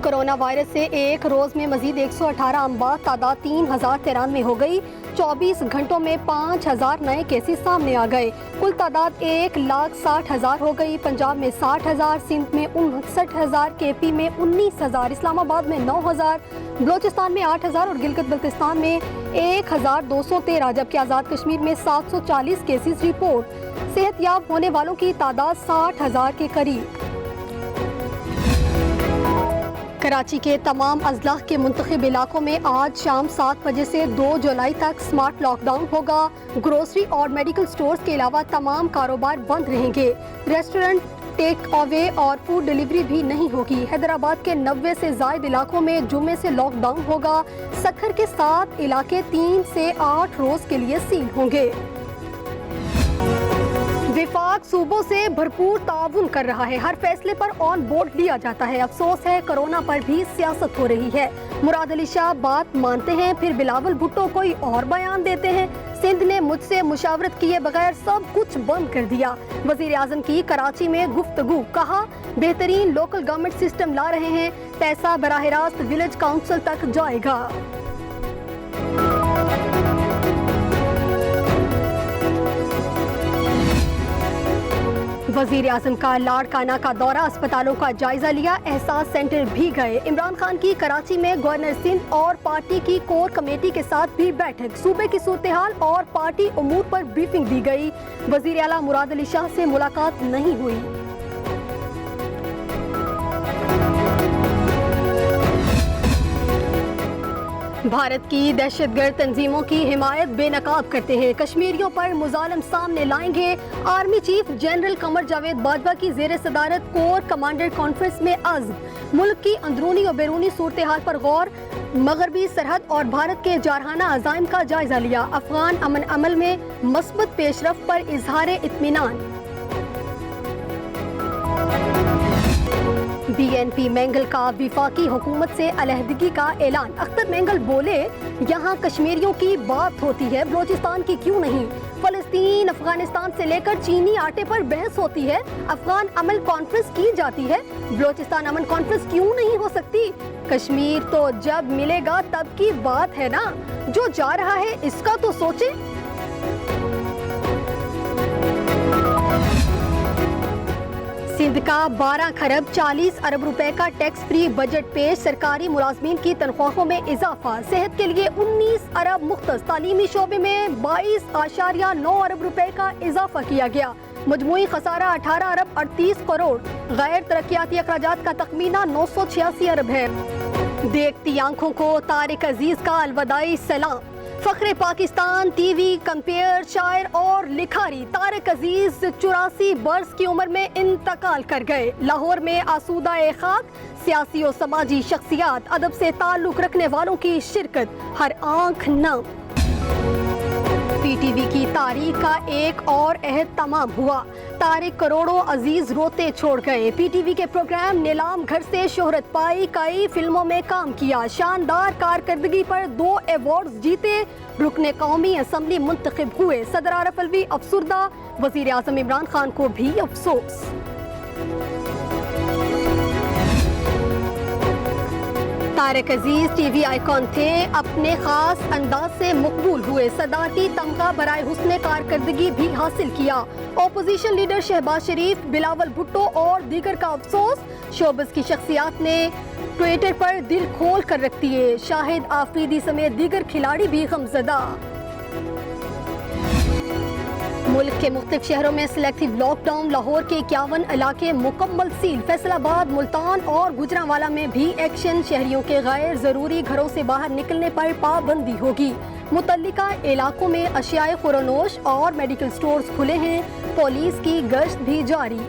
Corona virus سے ایک روز میں مزید 118 اموات، تعداد 3093 ہو گئی۔ 24 گھنٹوں میں 5000 نئے کیسز سامنے آ گئے۔ کل تعداد 1,60,000 ہو گئی۔ پنجاب میں 60,000، سندھ میں 59,000، کے پی میں 19,000، اسلام آباد میں 9,000، بلوچستان میں 8,000 اور گلگت بلتستان میں 1,213، جبکہ آزاد کشمیر میں 740 کیسز رپورٹ۔ صحت یاب ہونے والوں کی تعداد 60,000 کے قریب۔ کراچی کے تمام اضلاع کے منتخب علاقوں میں آج شام 7 بجے سے 2 جولائی تک سمارٹ لاک ڈاؤن ہوگا۔ گروسری اور میڈیکل سٹورز کے علاوہ تمام کاروبار بند رہیں گے۔ ریسٹورنٹ، ٹیک اوے اور فوڈ ڈیلیوری بھی نہیں ہوگی۔ حیدرآباد کے 90 سے زائد علاقوں میں جمعے سے لاک ڈاؤن ہوگا۔ سکھر کے 7 علاقے 3 سے 8 روز کے لیے سیل ہوں گے۔ وفاق صوبوں سے بھرپور تعاون کر رہا ہے، ہر فیصلے پر آن بورڈ لیا جاتا ہے۔ افسوس ہے کورونا پر بھی سیاست ہو رہی ہے۔ مراد علی شاہ بات مانتے ہیں، پھر بلاول بھٹو کوئی اور بیان دیتے ہیں۔ سندھ نے مجھ سے مشاورت کیے بغیر سب کچھ بند کر دیا۔ وزیر اعظم کی کراچی میں گفتگو، کہا بہترین لوکل گورنمنٹ سسٹم لا رہے ہیں، پیسہ براہ راست ولیج کاؤنسل تک جائے گا۔ وزیر اعظم کا لاڑکانہ کا دورہ، اسپتالوں کا جائزہ لیا، احساس سینٹر بھی گئے۔ عمران خان کی کراچی میں گورنر سندھ اور پارٹی کی کور کمیٹی کے ساتھ بھی بیٹھک، صوبے کی صورتحال اور پارٹی امور پر بریفنگ دی گئی۔ وزیر اعلیٰ مراد علی شاہ سے ملاقات نہیں ہوئی۔ بھارت کی دہشت گرد تنظیموں کی حمایت بے نقاب کرتے ہیں، کشمیریوں پر مظالم سامنے لائیں گے۔ Army chief general Qamar Javed Bajwa کی زیر صدارت کور کمانڈر کانفرنس میں عزم، ملک کی اندرونی و بیرونی صورتحال پر غور، مغربی سرحد اور بھارت کے جارحانہ عزائم کا جائزہ لیا۔ افغان امن عمل میں مثبت پیش رفت پر اظہار اطمینان۔ بی این پی مینگل کا وفاقی حکومت سے علیحدگی کا اعلان۔ اختر مینگل بولے، یہاں کشمیریوں کی بات ہوتی ہے، بلوچستان کی کیوں نہیں؟ فلسطین، افغانستان سے لے کر چینی آٹے پر بحث ہوتی ہے، افغان امن کانفرنس کی جاتی ہے، بلوچستان امن کانفرنس کیوں نہیں ہو سکتی؟ کشمیر تو جب ملے گا تب کی بات ہے نا، جو جا رہا ہے اس کا تو سوچیں۔ سندھ کا 12 کھرب 40 ارب روپے کا ٹیکس فری بجٹ پیش، سرکاری ملازمین کی تنخواہوں میں اضافہ، صحت کے لیے 19 ارب مختص، تعلیمی شعبے میں 22.9 ارب روپے کا اضافہ کیا گیا، مجموعی خسارہ 18 ارب 38 کروڑ، غیر ترقیاتی اخراجات کا تخمینہ 986 ارب ہے۔ دیکھتی آنکھوں کو طارق عزیز کا الوداعی سلام۔ فخر پاکستان، ٹی وی کمپیئر، شاعر اور لکھاری طارق عزیز 84 برس کی عمر میں انتقال کر گئے۔ لاہور میں آسودہ خاک، سیاسی و سماجی شخصیات، ادب سے تعلق رکھنے والوں کی شرکت، ہر آنکھ نم۔ پی ٹی وی کی تاریخ کا ایک اور عہد تمام ہوا، طارق کروڑوں عزیز روتے چھوڑ گئے۔ پی ٹی وی کے پروگرام نیلام گھر سے شہرت پائی، کئی فلموں میں کام کیا، شاندار کارکردگی پر 2 ایوارڈز جیتے، رکن قومی اسمبلی منتخب ہوئے۔ صدر عارف علوی افسردہ، وزیر اعظم عمران خان کو بھی افسوس۔ طارق عزیز ٹی وی آئیکن تھے، اپنے خاص انداز سے مقبول ہوئے، صدارتی تمغہ برائے حسن کارکردگی بھی حاصل کیا۔ اپوزیشن لیڈر شہباز شریف، بلاول بھٹو اور دیگر کا افسوس، شوبز کی شخصیات نے ٹویٹر پر دل کھول کر رکھ دیے، شاہد آفریدی سمیت دیگر کھلاڑی بھی غمزدہ۔ ملک کے مختلف شہروں میں سلیکٹیو لاک ڈاؤن، لاہور کے 51 علاقے مکمل سیل، فیصل آباد، ملتان اور گوجرانوالہ میں بھی ایکشن، شہریوں کے غیر ضروری گھروں سے باہر نکلنے پر پابندی ہوگی۔ متعلقہ علاقوں میں اشیاء خورنوش اور میڈیکل سٹورز کھلے ہیں، پولیس کی گشت بھی جاری۔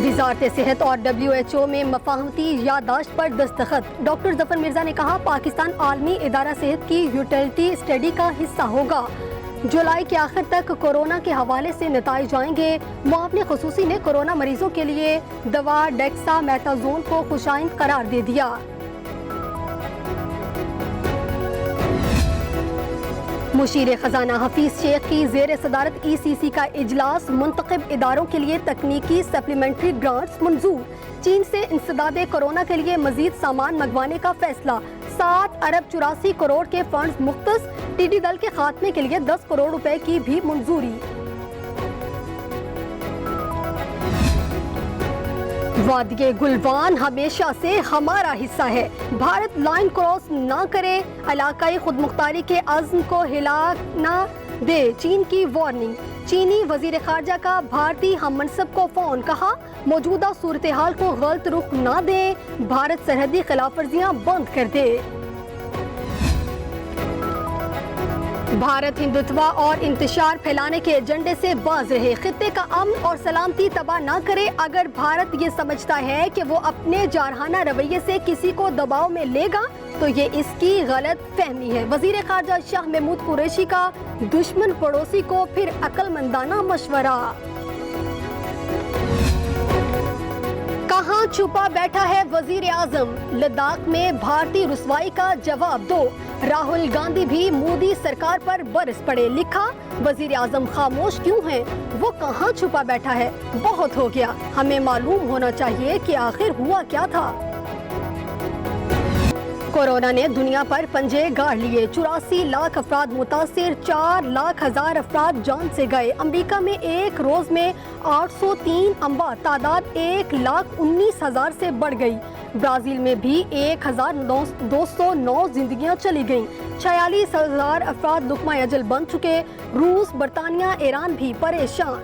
وزارت صحت اور WHO میں مفاہمتی یادداشت پر دستخط۔ ڈاکٹر ظفر مرزا نے کہا، پاکستان عالمی ادارہ صحت کی یوٹیلٹی اسٹڈی کا حصہ ہوگا، جولائی کے آخر تک کورونا کے حوالے سے نتائج آئیں گے۔ معاون خصوصی نے کورونا مریضوں کے لیے دوا ڈیکسا میتھازون کو خوشائند قرار دے دیا۔ مشیر خزانہ حفیظ شیخ کی زیر صدارت ECC کا اجلاس، منتخب اداروں کے لیے تکنیکی سپلیمنٹری گرانٹس منظور۔ چین سے انسداد کورونا کے لیے مزید سامان منگوانے کا فیصلہ، 7 ارب 84 کروڑ کے فنڈز مختص، ٹڈی دل کے خاتمے کے لیے 10 کروڑ روپے کی بھی منظوری۔ وادی گلوان ہمیشہ سے ہمارا حصہ ہے، بھارت لائن کراس نہ کرے، علاقائی خود مختاری کے عزم کو ہلا نہ دے، چین کی وارننگ۔ چینی وزیر خارجہ کا بھارتی ہم منصب کو فون، کہا موجودہ صورتحال کو غلط رخ نہ دیں، بھارت سرحدی خلاف ورزیاں بند کر دے۔ بھارت ہندوتوا اور انتشار پھیلانے کے ایجنڈے سے باز رہے، خطے کا امن اور سلامتی تباہ نہ کرے۔ اگر بھارت یہ سمجھتا ہے کہ وہ اپنے جارحانہ رویے سے کسی کو دباؤ میں لے گا تو یہ اس کی غلط فہمی ہے۔ وزیر خارجہ شاہ محمود قریشی کا دشمن پڑوسی کو پھر عقل مندانہ مشورہ۔ کہاں چھپا بیٹھا ہے وزیر اعظم، لداخ میں بھارتی رسوائی کا جواب دو۔ راہل گاندھی بھی مودی سرکار پر برس پڑے، لکھا وزیر اعظم خاموش کیوں ہیں، وہ کہاں چھپا بیٹھا ہے، بہت ہو گیا، ہمیں معلوم ہونا چاہیے کہ آخر ہوا کیا تھا۔ کورونا نے دنیا پر پنجے گاڑ لیے، 84 لاکھ افراد متاثر، 4 لاکھ ہزار افراد جان سے گئے۔ امریکہ میں ایک روز میں 803 اموات، تعداد 1,19,000 سے بڑھ گئی۔ برازیل میں بھی 1,209 زندگیاں چلی گئیں، 46,000 افراد لقمہ اجل بن چکے۔ روس، برطانیہ، ایران بھی پریشان۔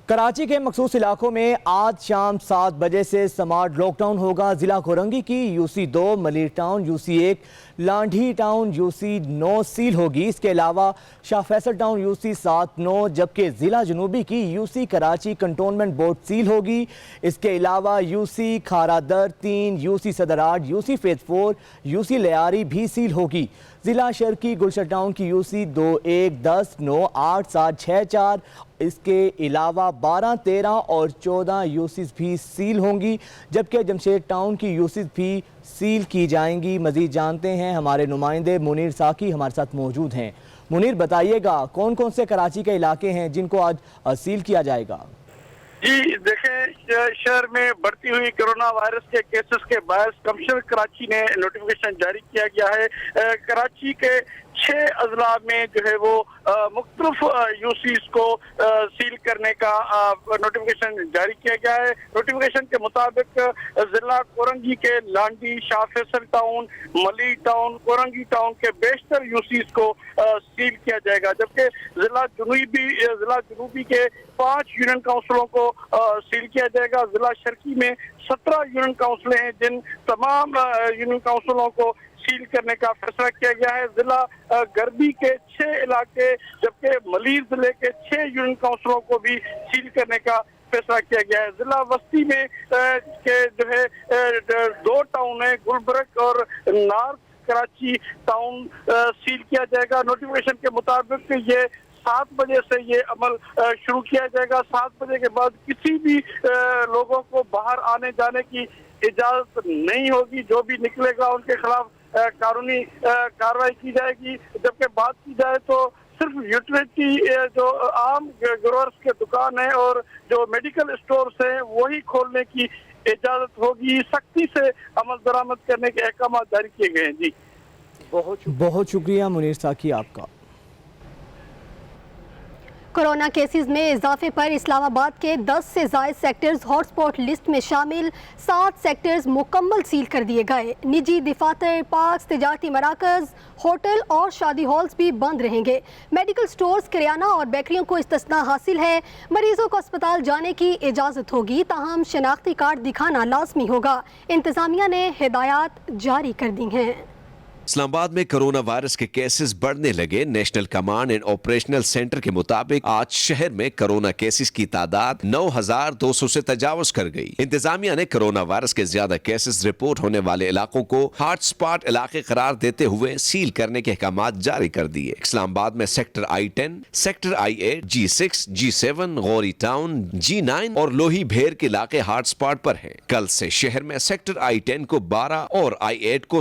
کراچی کے مخصوص علاقوں میں آج شام 7 بجے سے سمارٹ لاک ڈاؤن ہوگا۔ ضلع کورنگی کی UC2، Malir town UC1، Landhi town UC9 seal ہوگی۔ اس کے علاوہ شاہ فیصل ٹاؤن UC7 9، جبکہ ضلع جنوبی کی UC Karachi cantonment board seal ہوگی۔ اس کے علاوہ UC کھارا در 3، UC صدر 8، UC فیض 4، UC لیاری بھی سیل ہوگی۔ ضلع شرقی گلشن ٹاؤن کی UC 2 1 10 9 8 7 6 4، اس کے علاوہ 12 13 اور 14 UCs بھی سیل ہوں گی، جبکہ جمشید ٹاؤن کی UCs بھی سیل کی جائیں گی۔ مزید جانتے ہیں، ہمارے نمائندے منیر ساکی ہمارے ساتھ موجود ہیں۔ منیر، بتائیے گا کون کون سے کراچی کے علاقے ہیں جن کو آج سیل کیا جائے گا؟ جی دیکھیں، شہر میں بڑھتی ہوئی کرونا وائرس کے کیسز کے باعث کمشنر کراچی نے نوٹیفیکیشن جاری کیا گیا ہے۔ کراچی کے 6 اضلاع میں جو ہے وہ مختلف UCs کو سیل کرنے کا نوٹیفیکیشن جاری کیا گیا ہے۔ نوٹیفیکیشن کے مطابق ضلع کورنگی کے لانڈی، شاہ فیصل ٹاؤن، ملی ٹاؤن، کورنگی ٹاؤن کے بیشتر UCs کو سیل کیا جائے گا، جبکہ ضلع جنوبی کے 5 یونین کاؤنسلوں کو سیل کیا جائے گا۔ ضلع شرقی میں 17 یونین کاؤنسلیں ہیں، جن تمام یونین کاؤنسلوں کو سیل کرنے کا فیصلہ کیا گیا ہے۔ ضلع غربی کے 6 علاقے، جبکہ ملیر ضلع کے 6 یونین کاؤنسلوں کو بھی سیل کرنے کا فیصلہ کیا گیا ہے۔ ضلع وسطی میں جو ہے 2 ٹاؤن ہیں، گلبرگ اور نارتھ کراچی ٹاؤن سیل کیا جائے گا۔ نوٹیفیکیشن کے مطابق یہ 7 بجے سے یہ عمل شروع کیا جائے گا۔ 7 بجے کے بعد کسی بھی لوگوں کو باہر آنے جانے کی اجازت نہیں ہوگی، جو بھی نکلے گا ان کے خلاف قانونی کارروائی کی جائے گی۔ جبکہ بات کی جائے تو صرف یوٹیلیٹی جو عام گروورز کے دکان ہیں اور جو میڈیکل اسٹورز ہیں وہی کھولنے کی اجازت ہوگی۔ سختی سے عمل درآمد کرنے کے احکامات جاری کیے گئے ہیں۔ جی بہت شکریہ منیر ساکی آپ کا۔ کورونا کیسز میں اضافے پر اسلام آباد کے 10 سے زائد سیکٹرز ہاٹ سپاٹ لسٹ میں شامل، 7 سیکٹرز مکمل سیل کر دیے گئے۔ نجی دفاتر، پارکس، تجارتی مراکز، ہوٹل اور شادی ہالز بھی بند رہیں گے۔ میڈیکل سٹورز، کریانہ اور بیکریوں کو استثناء حاصل ہے۔ مریضوں کو اسپتال جانے کی اجازت ہوگی، تاہم شناختی کارڈ دکھانا لازمی ہوگا۔ انتظامیہ نے ہدایات جاری کر دی ہیں۔ اسلام آباد میں کرونا وائرس کے کیسز بڑھنے لگے۔ National command and operational centre کے مطابق آج شہر میں کرونا کیسز کی تعداد 9,200 سے تجاوز کر گئی۔ انتظامیہ نے کرونا وائرس کے زیادہ کیسز رپورٹ ہونے والے علاقوں کو ہاٹ سپاٹ علاقے قرار دیتے ہوئے سیل کرنے کے احکامات جاری کر دیے۔ اسلام آباد میں sector I-10، sector I-8، G6، G7، Ghori town, G9 اور لوہی بھیر کے علاقے ہاٹ سپاٹ پر ہیں۔ کل سے شہر میں سیکٹر I-10 کو 12 اور I-8 کو